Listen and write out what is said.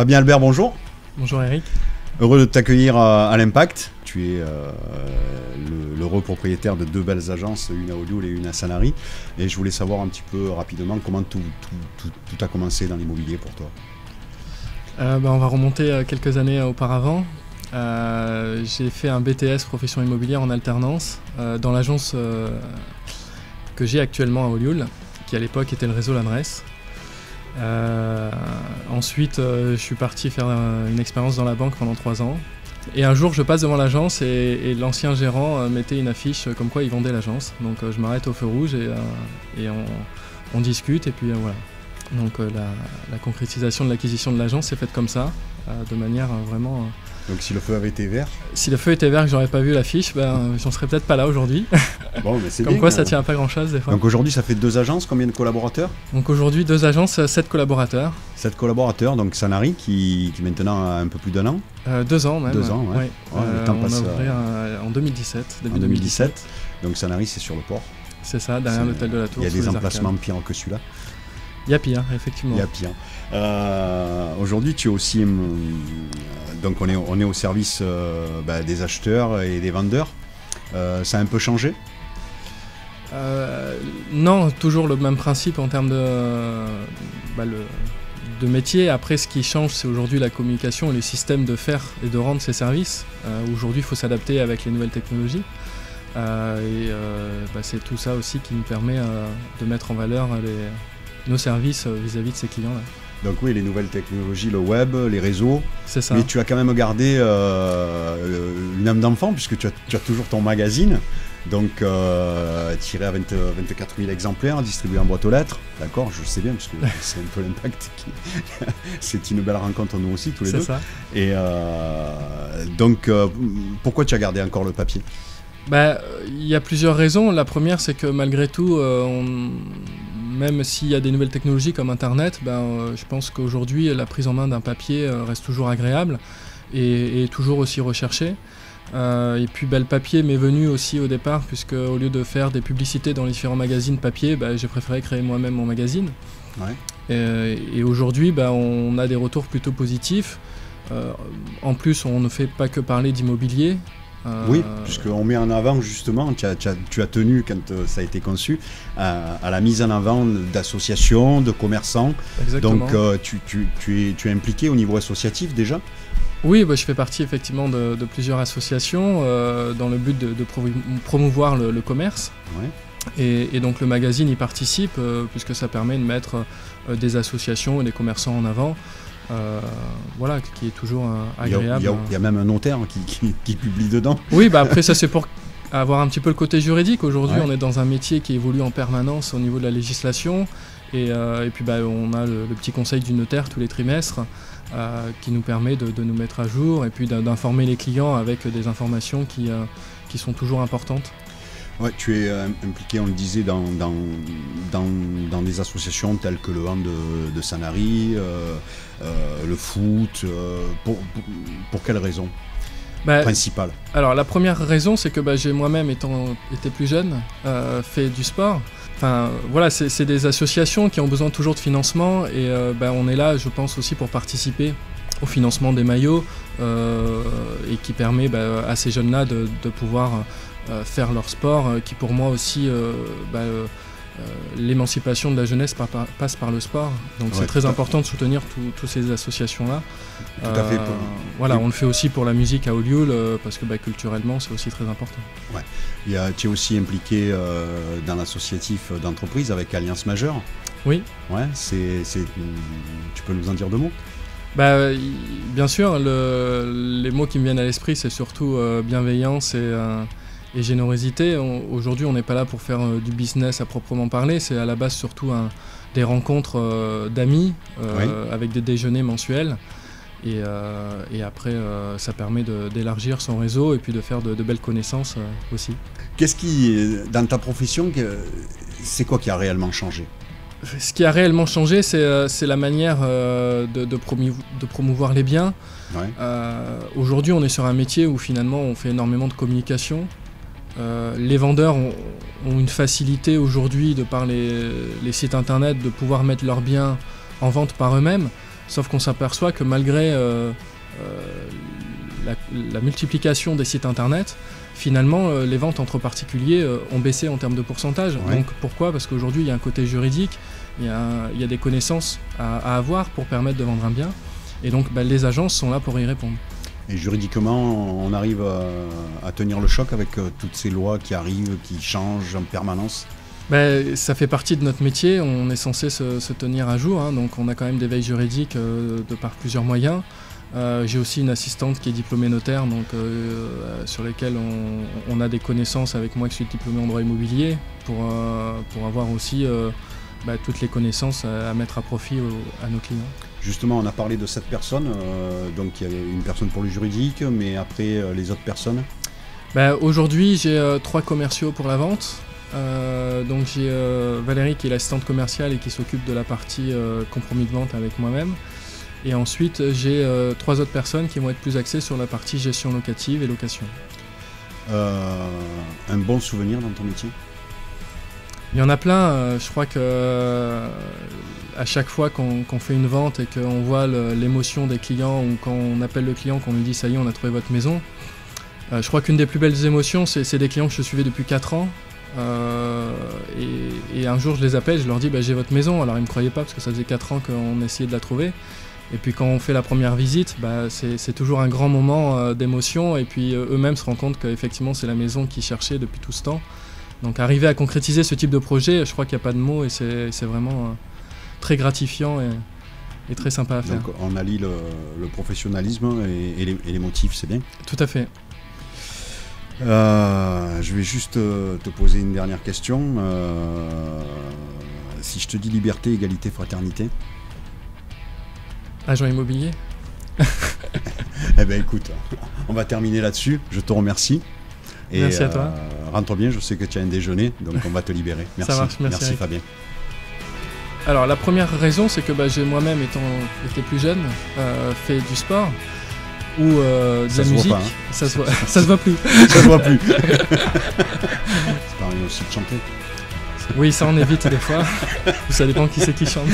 Fabien Albert, bonjour. Bonjour Eric. Heureux de t'accueillir à l'Impact. Tu es l'heureux propriétaire de deux belles agences, une à Olioul et une à Sanary. Et je voulais savoir un petit peu rapidement comment tout a commencé dans l'immobilier pour toi. On va remonter quelques années auparavant. J'ai fait un BTS profession immobilière en alternance dans l'agence que j'ai actuellement à Olioul, qui à l'époque était le réseau L'Adresse. Ensuite, je suis parti faire une expérience dans la banque pendant 3 ans. Et un jour, je passe devant l'agence et l'ancien gérant mettait une affiche comme quoi il vendait l'agence. Donc je m'arrête au feu rouge et on discute et puis voilà. Donc la concrétisation de l'acquisition de l'agence s'est faite comme ça, de manière vraiment... Donc si le feu avait été vert? Si le feu était vert et que j'aurais pas vu l'affiche, j'en serais peut-être pas là aujourd'hui. Bon, mais c'est comme bien, quoi ça tient à pas grand chose des fois. Donc aujourd'hui ça fait 2 agences, combien de collaborateurs? Donc aujourd'hui 2 agences, 7 collaborateurs. 7 collaborateurs, donc Sanary qui maintenant a un peu plus d'1 an. 2 ans même. 2 ans, ouais. Le temps passe, on a ouvert en 2017, début en 2017. Donc Sanary c'est sur le port. C'est ça, derrière l'hôtel de la Tour. Il y a des emplacements pires que celui-là. Il y a pire, effectivement. Il y a pire. Aujourd'hui, tu es aussi... donc on est au service des acheteurs et des vendeurs. Ça a un peu changé? Non, toujours le même principe en termes de métier. Après, ce qui change, c'est aujourd'hui la communication et les systèmes de faire et de rendre ces services. Aujourd'hui, il faut s'adapter avec les nouvelles technologies. C'est tout ça aussi qui nous permet de mettre en valeur nos services vis-à-vis de ces clients-là. Donc oui, les nouvelles technologies, le web, les réseaux. C'est ça. Mais tu as quand même gardé une âme d'enfant puisque tu as toujours ton magazine. Donc tiré à 24 000 exemplaires, distribué en boîte aux lettres. D'accord, je sais bien parce que c'est un peu l'Impact. C'est une belle rencontre nous aussi, tous les deux. C'est ça. Et donc pourquoi tu as gardé encore le papier? Il y a plusieurs raisons. La première, c'est que malgré tout, même s'il y a des nouvelles technologies comme Internet, je pense qu'aujourd'hui, la prise en main d'un papier reste toujours agréable et toujours aussi recherchée. Et puis le papier m'est venu aussi au départ, puisque au lieu de faire des publicités dans les différents magazines papier, j'ai préféré créer moi-même mon magazine. Ouais. Et aujourd'hui, on a des retours plutôt positifs. En plus, on ne fait pas que parler d'immobilier. Oui, puisqu'on met en avant justement, tu as tenu quand ça a été conçu, à la mise en avant d'associations, de commerçants. Exactement. Donc tu es impliqué au niveau associatif déjà? Oui, je fais partie effectivement de plusieurs associations dans le but de promouvoir le commerce. Ouais. Et donc le magazine y participe puisque ça permet de mettre des associations et des commerçants en avant. Voilà, qui est toujours agréable. Il y a même un notaire qui publie dedans. Oui, après ça c'est pour avoir un petit peu le côté juridique. Aujourd'hui, ouais. On est dans un métier qui évolue en permanence au niveau de la législation. Et puis on a le petit conseil du notaire tous les trimestres qui nous permet de nous mettre à jour et puis d'informer les clients avec des informations qui sont toujours importantes. Ouais, tu es impliqué, on le disait, dans des associations telles que le hand de Sanary, le foot. Pour quelle raison principale? Alors la première raison, c'est que j'ai moi-même, été plus jeune, fait du sport. Enfin voilà, c'est des associations qui ont besoin toujours de financement et on est là, je pense aussi pour participer au financement des maillots et qui permet à ces jeunes-là de pouvoir faire leur sport, qui pour moi aussi, l'émancipation de la jeunesse passe par le sport. Donc c'est très important de soutenir toutes ces associations-là. Tout à fait. Voilà, on le fait aussi pour la musique à Olioul, parce que culturellement c'est aussi très important. Ouais. Tu es aussi impliqué dans l'associatif d'entreprise avec Alliance Majeure. Oui. Ouais, tu peux nous en dire 2 mots? Bien sûr, les mots qui me viennent à l'esprit, c'est surtout bienveillance et générosité. Aujourd'hui, on n'est pas là pour faire du business à proprement parler, c'est à la base surtout des rencontres d'amis avec des déjeuners mensuels. Et après, ça permet d'élargir son réseau et puis de faire de belles connaissances aussi. Qu'est-ce qui, dans ta profession, c'est quoi qui a réellement changé? Ce qui a réellement changé, c'est la manière de promouvoir les biens. Ouais. Aujourd'hui, on est sur un métier où finalement on fait énormément de communication. Les vendeurs ont une facilité aujourd'hui, de par les sites internet, de pouvoir mettre leurs biens en vente par eux-mêmes. Sauf qu'on s'aperçoit que malgré la multiplication des sites internet, finalement les ventes entre particuliers ont baissé en termes de pourcentage. Ouais. Donc pourquoi? Parce qu'aujourd'hui il y a un côté juridique, il y a des connaissances à avoir pour permettre de vendre un bien. Et donc les agences sont là pour y répondre. Et juridiquement, on arrive à tenir le choc avec toutes ces lois qui arrivent, qui changent en permanence? Ça fait partie de notre métier, on est censé se tenir à jour, hein, donc on a quand même des veilles juridiques de par plusieurs moyens. J'ai aussi une assistante qui est diplômée notaire, donc, sur lesquelles on a des connaissances avec moi qui suis diplômé en droit immobilier pour avoir aussi toutes les connaissances à mettre à profit à nos clients. Justement, on a parlé de cette personne, donc il y a une personne pour le juridique, mais après les autres personnes? Aujourd'hui, j'ai 3 commerciaux pour la vente. Donc j'ai Valérie qui est l'assistante commerciale et qui s'occupe de la partie compromis de vente avec moi-même. Et ensuite, j'ai 3 autres personnes qui vont être plus axées sur la partie gestion locative et location. Un bon souvenir dans ton métier? Il y en a plein. Je crois que à chaque fois qu'on fait une vente et qu'on voit l'émotion des clients, ou quand on appelle le client, qu'on lui dit ça y est, on a trouvé votre maison, je crois qu'une des plus belles émotions, c'est des clients que je suivais depuis 4 ans. Et un jour je les appelle, je leur dis j'ai votre maison. Alors ils me croyaient pas parce que ça faisait 4 ans qu'on essayait de la trouver. Et puis quand on fait la première visite, c'est toujours un grand moment d'émotion. Et puis eux-mêmes se rendent compte qu'effectivement c'est la maison qu'ils cherchaient depuis tout ce temps. Donc arriver à concrétiser ce type de projet, je crois qu'il n'y a pas de mots et c'est vraiment très gratifiant et très sympa à faire. Donc on allie le professionnalisme et les motifs, c'est bien? Tout à fait. Je vais juste te poser une dernière question. Si je te dis liberté, égalité, fraternité? Agent immobilier. Eh bien écoute, on va terminer là-dessus. Je te remercie. Et merci à toi. Rentre bien, je sais que tu as un déjeuner, donc on va te libérer. Merci. Ça marche, merci Fabien. Alors la première raison, c'est que j'ai moi-même, été plus jeune, fait du sport ou de la musique. Voit pas, hein. Ça se voit plus. Ça se voit plus. C'est pareil aussi de chanter. Oui, ça on évite des fois. Ça dépend qui c'est qui chante.